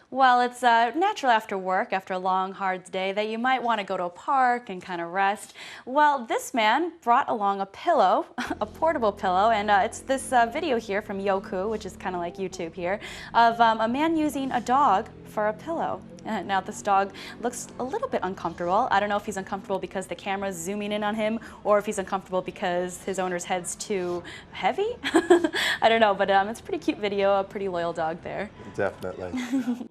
Well, it's natural after work, after a long, hard day, that you might want to go to a park and kind of rest. Well, this man brought along a pillow, a portable pillow, and it's this video here from Yoku, which is kind of like YouTube here, of a man using a dog for a pillow. Now this dog looks a little bit uncomfortable. I don't know if he's uncomfortable because the camera's zooming in on him or if he's uncomfortable because his owner's head's too heavy. I don't know, but it's a pretty cute video, a pretty loyal dog there. Definitely.